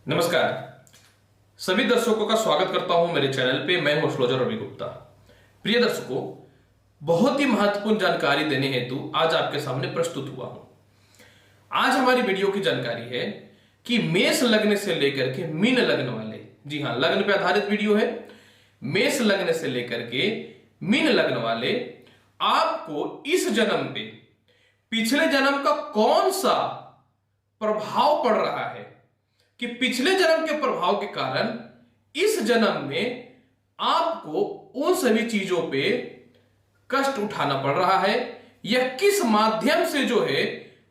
नमस्कार। सभी दर्शकों का स्वागत करता हूं मेरे चैनल पे। मैं हूं एस्ट्रोलॉजर रवि गुप्ता। प्रिय दर्शकों, बहुत ही महत्वपूर्ण जानकारी देने हेतु आज आपके सामने प्रस्तुत हुआ हूं। आज हमारी वीडियो की जानकारी है कि मेष लग्न से लेकर के मीन लग्न वाले, जी हां, लग्न पे आधारित वीडियो है। मेष लग्न से लेकर के मीन लग्न वाले आपको इस जन्म पे पिछले जन्म का कौन सा प्रभाव पड़ रहा है, कि पिछले जन्म के प्रभाव के कारण इस जन्म में आपको उन सभी चीजों पे कष्ट उठाना पड़ रहा है, या किस माध्यम से जो है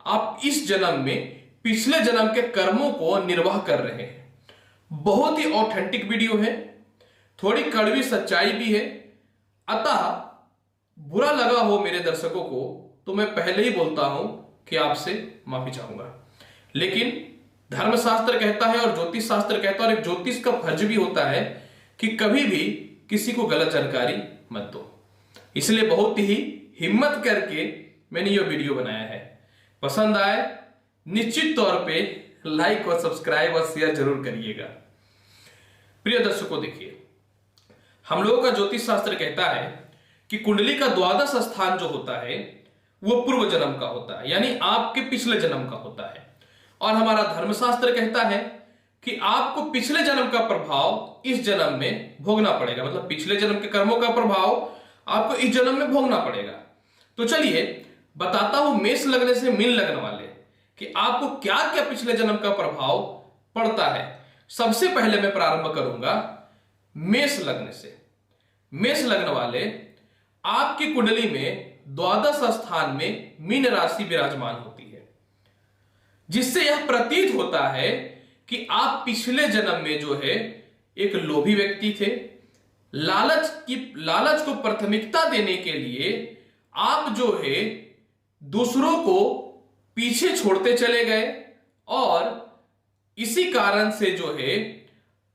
आप इस जन्म में पिछले जन्म के कर्मों को निर्वाह कर रहे हैं। बहुत ही ऑथेंटिक वीडियो है, थोड़ी कड़वी सच्चाई भी है। अतः बुरा लगा हो मेरे दर्शकों को तो मैं पहले ही बोलता हूं कि आपसे माफी चाहूंगा। लेकिन धर्मशास्त्र कहता है और ज्योतिष शास्त्र कहता है, और एक ज्योतिष का फर्ज भी होता है कि कभी भी किसी को गलत जानकारी मत दो। इसलिए बहुत ही हिम्मत करके मैंने यह वीडियो बनाया है। पसंद आए निश्चित तौर पे लाइक और सब्सक्राइब और शेयर जरूर करिएगा। प्रिय दर्शकों, देखिए, हम लोगों का ज्योतिष शास्त्र कहता है कि कुंडली का द्वादश स्थान जो होता है वो पूर्व जन्म का होता है, यानी आपके पिछले जन्म का होता है। और हमारा धर्मशास्त्र कहता है कि आपको पिछले जन्म का प्रभाव इस जन्म में भोगना पड़ेगा, मतलब पिछले जन्म के कर्मों का प्रभाव आपको इस जन्म में भोगना पड़ेगा। तो चलिए बताता हूं मेष लग्न से मीन लग्न वाले कि आपको क्या क्या पिछले जन्म का प्रभाव पड़ता है। सबसे पहले मैं प्रारंभ करूंगा मेष लग्न से। मेष लग्न वाले, आपकी कुंडली में द्वादश स्थान में मीन राशि विराजमान होती है, जिससे यह प्रतीत होता है कि आप पिछले जन्म में जो है एक लोभी व्यक्ति थे। लालच को प्राथमिकता देने के लिए आप जो है दूसरों को पीछे छोड़ते चले गए, और इसी कारण से जो है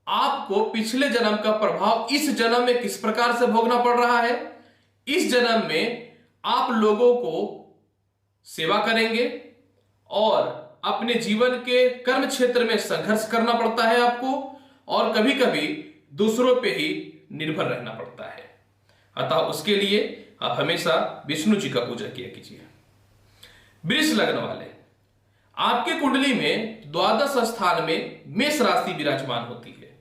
आपको पिछले जन्म का प्रभाव इस जन्म में किस प्रकार से भोगना पड़ रहा है। इस जन्म में आप लोगों को सेवा करेंगे और अपने जीवन के कर्म क्षेत्र में संघर्ष करना पड़ता है आपको, और कभी कभी दूसरों पे ही निर्भर रहना पड़ता है। अतः उसके लिए आप हमेशा विष्णु जी का पूजा किया कीजिए। वृष लग्न वाले, आपके कुंडली में द्वादश स्थान में मेष राशि विराजमान होती है।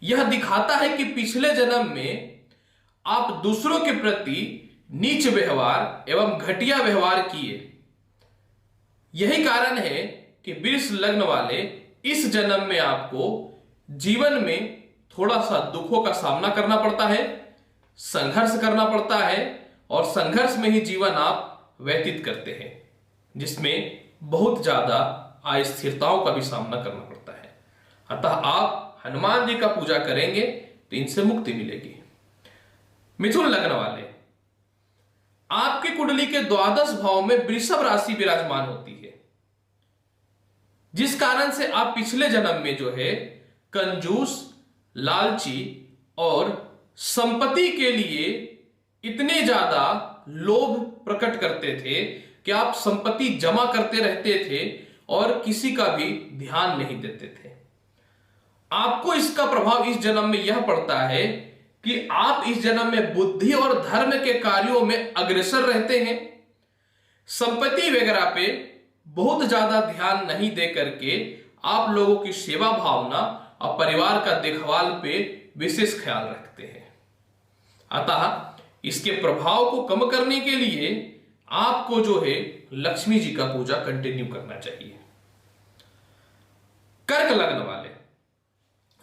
यह दिखाता है कि पिछले जन्म में आप दूसरों के प्रति नीच व्यवहार एवं घटिया व्यवहार किए। यही कारण है कि वृष लग्न वाले इस जन्म में आपको जीवन में थोड़ा सा दुखों का सामना करना पड़ता है, संघर्ष करना पड़ता है, और संघर्ष में ही जीवन आप व्यतीत करते हैं, जिसमें बहुत ज्यादा अस्थिरताओं का भी सामना करना पड़ता है। अतः आप हनुमान जी का पूजा करेंगे तो इनसे मुक्ति मिलेगी। मिथुन लग्न वाले, आपकी कुंडली के द्वादश भाव में वृषभ राशि विराजमान होती है, जिस कारण से आप पिछले जन्म में जो है कंजूस, लालची और संपत्ति के लिए इतने ज्यादा लोभ प्रकट करते थे कि आप संपत्ति जमा करते रहते थे और किसी का भी ध्यान नहीं देते थे। आपको इसका प्रभाव इस जन्म में यह पड़ता है कि आप इस जन्म में बुद्धि और धर्म के कार्यों में अग्रसर रहते हैं। संपत्ति वगैरह पे बहुत ज्यादा ध्यान नहीं दे करके आप लोगों की सेवा भावना और परिवार का देखभाल पे विशेष ख्याल रखते हैं। अतः इसके प्रभाव को कम करने के लिए आपको जो है लक्ष्मी जी का पूजा कंटिन्यू करना चाहिए। कर्क लग्न वाले,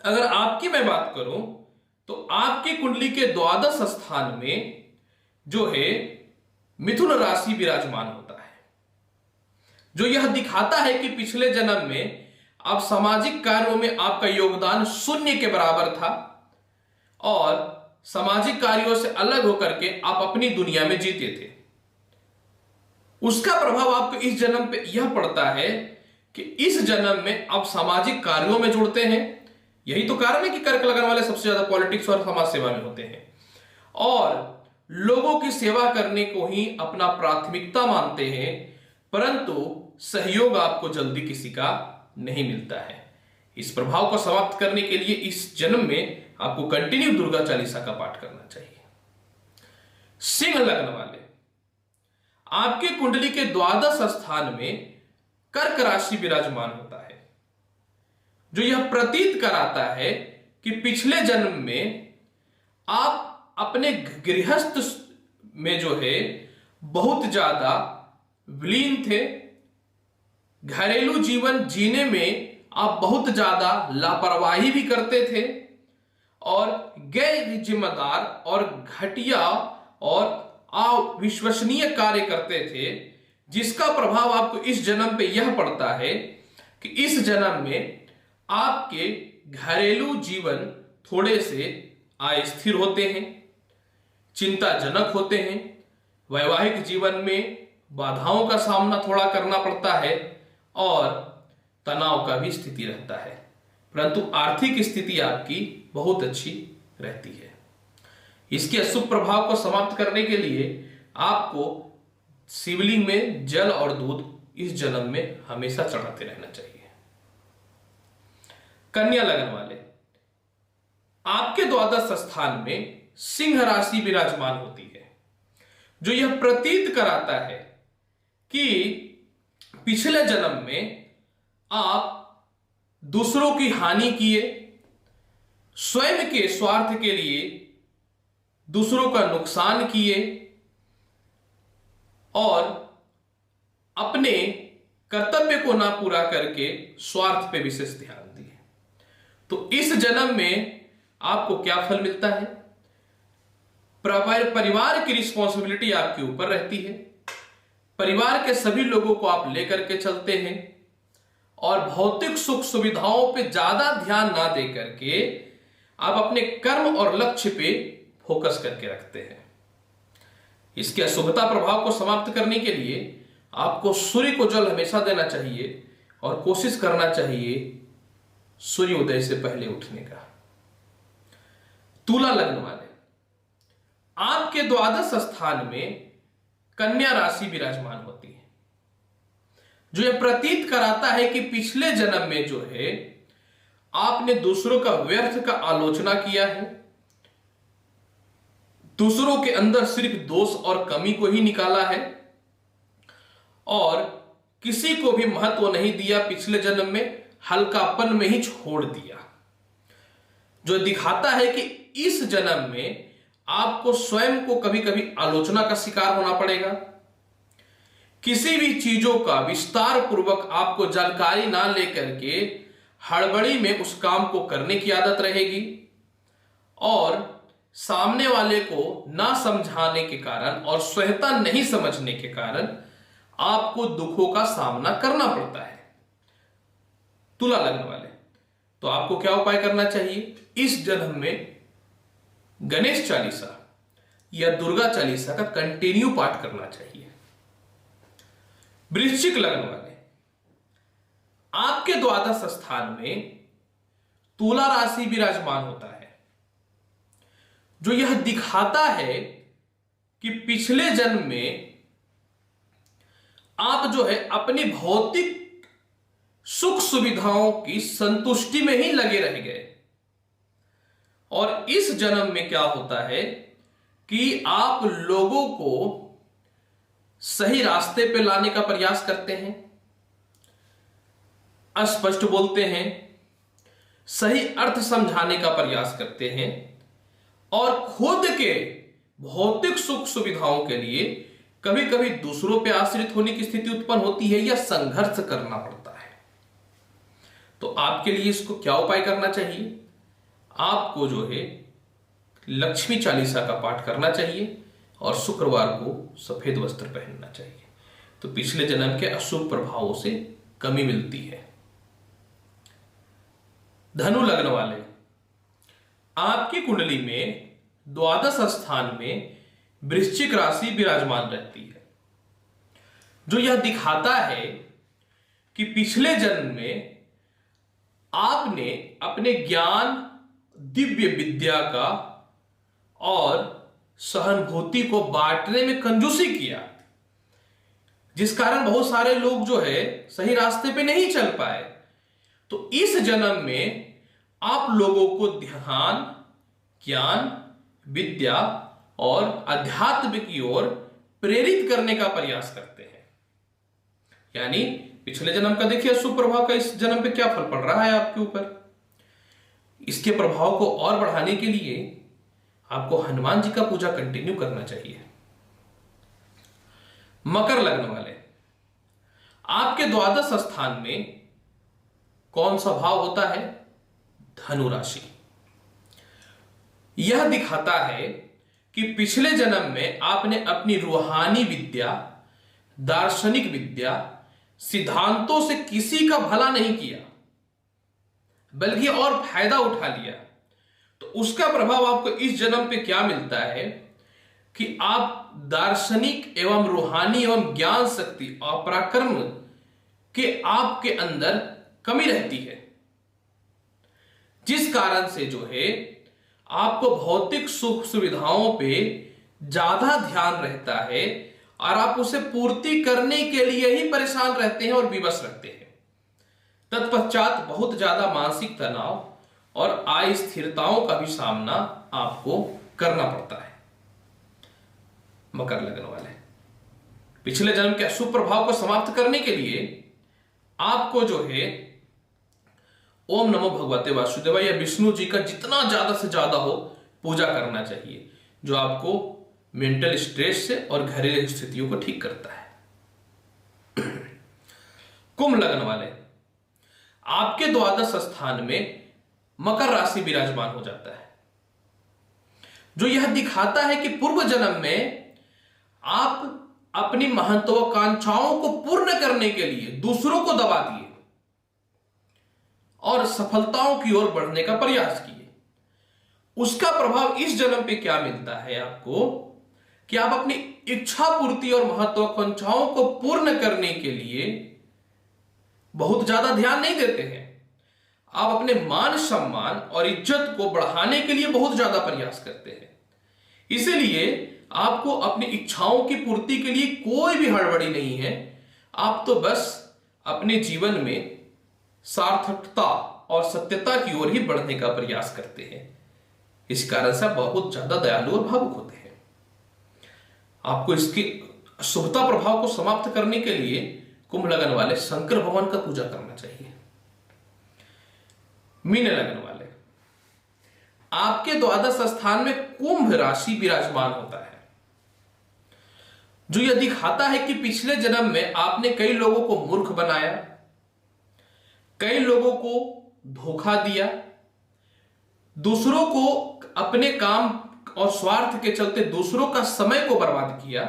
अगर आपकी मैं बात करूं तो आपकी कुंडली के द्वादश स्थान में जो है मिथुन राशि विराजमान होता है, जो यह दिखाता है कि पिछले जन्म में आप सामाजिक कार्यों में आपका योगदान शून्य के बराबर था, और सामाजिक कार्यों से अलग होकर के आप अपनी दुनिया में जीते थे। उसका प्रभाव आपको इस जन्म पे यह पड़ता है कि इस जन्म में आप सामाजिक कार्यों में जुड़ते हैं। यही तो कारण है कि कर्क लग्न वाले सबसे ज्यादा पॉलिटिक्स और समाज सेवा में होते हैं, और लोगों की सेवा करने को ही अपना प्राथमिकता मानते हैं, परंतु सहयोग आपको जल्दी किसी का नहीं मिलता है। इस प्रभाव को समाप्त करने के लिए इस जन्म में आपको कंटिन्यू दुर्गा चालीसा का पाठ करना चाहिए। सिंह लग्न वाले, आपके कुंडली के द्वादश स्थान में कर्क राशि विराजमान होता है, जो यह प्रतीत कराता है कि पिछले जन्म में आप अपने गृहस्थ में जो है बहुत ज्यादा विलीन थे। घरेलू जीवन जीने में आप बहुत ज्यादा लापरवाही भी करते थे और गैर जिम्मेदार और घटिया और अविश्वसनीय कार्य करते थे, जिसका प्रभाव आपको इस जन्म पे यह पड़ता है कि इस जन्म में आपके घरेलू जीवन थोड़े से अस्थिर होते हैं, चिंताजनक होते हैं। वैवाहिक जीवन में बाधाओं का सामना थोड़ा करना पड़ता है और तनाव का भी स्थिति रहता है, परंतु आर्थिक स्थिति आपकी बहुत अच्छी रहती है। इसके अशुभ प्रभाव को समाप्त करने के लिए आपको शिवलिंग में जल और दूध इस जन्म में हमेशा चढ़ाते रहना चाहिए। कन्या लग्न वाले, आपके द्वादश स्थान में सिंह राशि विराजमान होती है, जो यह प्रतीत कराता है कि पिछले जन्म में आप दूसरों की हानि किए, स्वयं के स्वार्थ के लिए दूसरों का नुकसान किए और अपने कर्तव्य को ना पूरा करके स्वार्थ पे विशेष ध्यान दिए। तो इस जन्म में आपको क्या फल मिलता है? परिवार की रिस्पॉन्सिबिलिटी आपके ऊपर रहती है, परिवार के सभी लोगों को आप लेकर के चलते हैं और भौतिक सुख सुविधाओं पे ज्यादा ध्यान ना दे करके आप अपने कर्म और लक्ष्य पे फोकस करके रखते हैं। इसके अशुभता प्रभाव को समाप्त करने के लिए आपको सूर्य को जल हमेशा देना चाहिए और कोशिश करना चाहिए सूर्योदय से पहले उठने का। तुला लग्न वाले, आपके द्वादश स्थान में कन्या राशि विराजमान होती है, जो यह प्रतीत कराता है कि पिछले जन्म में जो है आपने दूसरों का व्यर्थ का आलोचना किया है, दूसरों के अंदर सिर्फ दोष और कमी को ही निकाला है और किसी को भी महत्व नहीं दिया, पिछले जन्म में हल्कापन में ही छोड़ दिया, जो दिखाता है कि इस जन्म में आपको स्वयं को कभी कभी आलोचना का शिकार होना पड़ेगा। किसी भी चीजों का विस्तार पूर्वक आपको जानकारी ना लेकर के हड़बड़ी में उस काम को करने की आदत रहेगी और सामने वाले को ना समझाने के कारण और स्वयता नहीं समझने के कारण आपको दुखों का सामना करना पड़ता है। तुला लग्न वाले, तो आपको क्या उपाय करना चाहिए? इस जन्म में गणेश चालीसा या दुर्गा चालीसा का कंटिन्यू पाठ करना चाहिए। वृश्चिक लग्न वाले, आपके द्वादश स्थान में तुला राशि विराजमान होता है, जो यह दिखाता है कि पिछले जन्म में आप जो है अपनी भौतिक सुख सुविधाओं की संतुष्टि में ही लगे रह गए और इस जन्म में क्या होता है कि आप लोगों को सही रास्ते पे लाने का प्रयास करते हैं, अस्पष्ट बोलते हैं, सही अर्थ समझाने का प्रयास करते हैं और खुद के भौतिक सुख सुविधाओं के लिए कभी कभी दूसरों पे आश्रित होने की स्थिति उत्पन्न होती है या संघर्ष करना पड़ता है। तो आपके लिए इसको क्या उपाय करना चाहिए? आपको जो है लक्ष्मी चालीसा का पाठ करना चाहिए और शुक्रवार को सफेद वस्त्र पहनना चाहिए, तो पिछले जन्म के अशुभ प्रभावों से कमी मिलती है। धनु लग्न वाले, आपकी कुंडली में द्वादश स्थान में वृश्चिक राशि विराजमान रहती है, जो यह दिखाता है कि पिछले जन्म में आपने अपने ज्ञान, दिव्य विद्या का और सहानुभूति को बांटने में कंजूसी किया, जिस कारण बहुत सारे लोग जो है सही रास्ते पे नहीं चल पाए तो इस जन्म में आप लोगों को ध्यान, ज्ञान, विद्या और अध्यात्म की ओर प्रेरित करने का प्रयास करते हैं। यानी पिछले जन्म का देखिए अशुभ प्रभाव का इस जन्म पे क्या फल पड़ रहा है आपके ऊपर। इसके प्रभाव को और बढ़ाने के लिए आपको हनुमान जी का पूजा कंटिन्यू करना चाहिए। मकर लग्न वाले, आपके द्वादश स्थान में कौन सा भाव होता है? धनु राशि। यह दिखाता है कि पिछले जन्म में आपने अपनी रूहानी विद्या, दार्शनिक विद्या, सिद्धांतों से किसी का भला नहीं किया, बल्कि और फायदा उठा लिया। तो उसका प्रभाव आपको इस जन्म पे क्या मिलता है कि आप दार्शनिक एवं रूहानी एवं ज्ञान शक्ति और पराक्रम के आपके अंदर कमी रहती है, जिस कारण से जो है आपको भौतिक सुख सुविधाओं पे ज्यादा ध्यान रहता है और आप उसे पूर्ति करने के लिए ही परेशान रहते हैं और विवश रहते हैं। तत्पश्चात बहुत ज्यादा मानसिक तनाव और अस्थिरताओं का भी सामना आपको करना पड़ता है। मकर लग्न वाले, पिछले जन्म के अशुभ प्रभाव को समाप्त करने के लिए आपको जो है ओम नमो भगवते वासुदेवाय या विष्णु जी का जितना ज्यादा से ज्यादा हो पूजा करना चाहिए, जो आपको मेंटल स्ट्रेस से और घरेलू स्थितियों को ठीक करता है। कुंभ लग्न वाले, आपके द्वादश स्थान में मकर राशि विराजमान हो जाता है, जो यह दिखाता है कि पूर्व जन्म में आप अपनी महत्वाकांक्षाओं को पूर्ण करने के लिए दूसरों को दबा दिए और सफलताओं की ओर बढ़ने का प्रयास किए। उसका प्रभाव इस जन्म पे क्या मिलता है आपको कि आप अपनी इच्छा पूर्ति और महत्वाकांक्षाओं को पूर्ण करने के लिए बहुत ज्यादा ध्यान नहीं देते हैं। आप अपने मान सम्मान और इज्जत को बढ़ाने के लिए बहुत ज्यादा प्रयास करते हैं। इसीलिए आपको अपनी इच्छाओं की पूर्ति के लिए कोई भी हड़बड़ी नहीं है। आप तो बस अपने जीवन में सार्थकता और सत्यता की ओर ही बढ़ने का प्रयास करते हैं। इस कारण से बहुत ज्यादा दयालु और भावुक होते हैं। आपको इसके शुभता प्रभाव को समाप्त करने के लिए कुंभ लग्न वाले शंकर भगवान का पूजा करना चाहिए। मीन लग्न वाले, आपके द्वादश स्थान में कुंभ राशि विराजमान होता है, जो यह दिखाता है कि पिछले जन्म में आपने कई लोगों को मूर्ख बनाया, कई लोगों को धोखा दिया, दूसरों को अपने काम और स्वार्थ के चलते दूसरों का समय को बर्बाद किया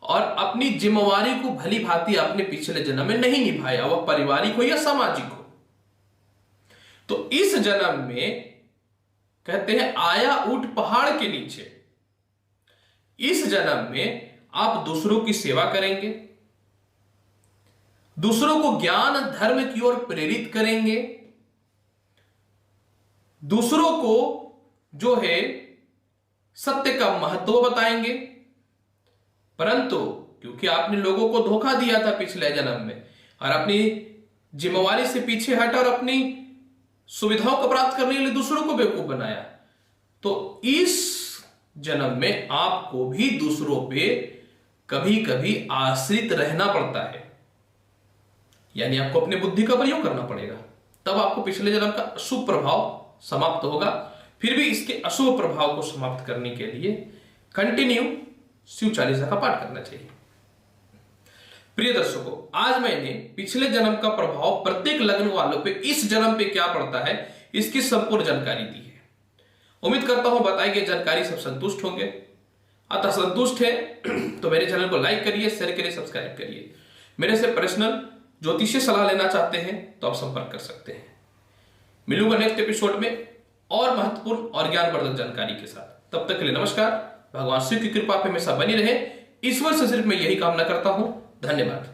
और अपनी जिम्मेवारी को भली भांति अपने पिछले जन्म में नहीं निभाया, वह पारिवारिक हो या सामाजिक हो। तो इस जन्म में कहते हैं आया ऊंट पहाड़ के नीचे। इस जन्म में आप दूसरों की सेवा करेंगे, दूसरों को ज्ञान धर्म की ओर प्रेरित करेंगे, दूसरों को जो है सत्य का महत्व बताएंगे। परंतु क्योंकि आपने लोगों को धोखा दिया था पिछले जन्म में और अपनी जिम्मेवारी से पीछे हट और अपनी सुविधाओं को प्राप्त करने के लिए दूसरों को बेवकूफ बनाया, तो इस जन्म में आपको भी दूसरों पे कभी कभी आश्रित रहना पड़ता है। यानी आपको अपनी बुद्धि का प्रयोग करना पड़ेगा, तब आपको पिछले जन्म का अशुभ प्रभाव समाप्त होगा। फिर भी इसके अशुभ प्रभाव को समाप्त करने के लिए कंटिन्यू शिव चालीसा का पाठ करना चाहिए। प्रिय दर्शकों, आज मैंने पिछले जन्म का प्रभाव प्रत्येक लग्न वालों पे इस जन्म पे क्या पड़ता है इसकी संपूर्ण जानकारी दी है। उम्मीद करता हूं बताई गई जानकारी सब संतुष्ट होंगे। अतः संतुष्ट है तो मेरे चैनल को लाइक करिए, शेयर करिए, सब्सक्राइब करिए। मेरे से पर्सनल ज्योतिषीय सलाह लेना चाहते हैं तो आप संपर्क कर सकते हैं। मिलूंगा नेक्स्ट एपिसोड में और महत्वपूर्ण और ज्ञानवर्धक जानकारी के साथ। तब तक के लिए नमस्कार। भगवान शिव की कृपा पे हमेशा बनी रहे, ईश्वर से सिर्फ मैं यही कामना करता हूं। धन्यवाद।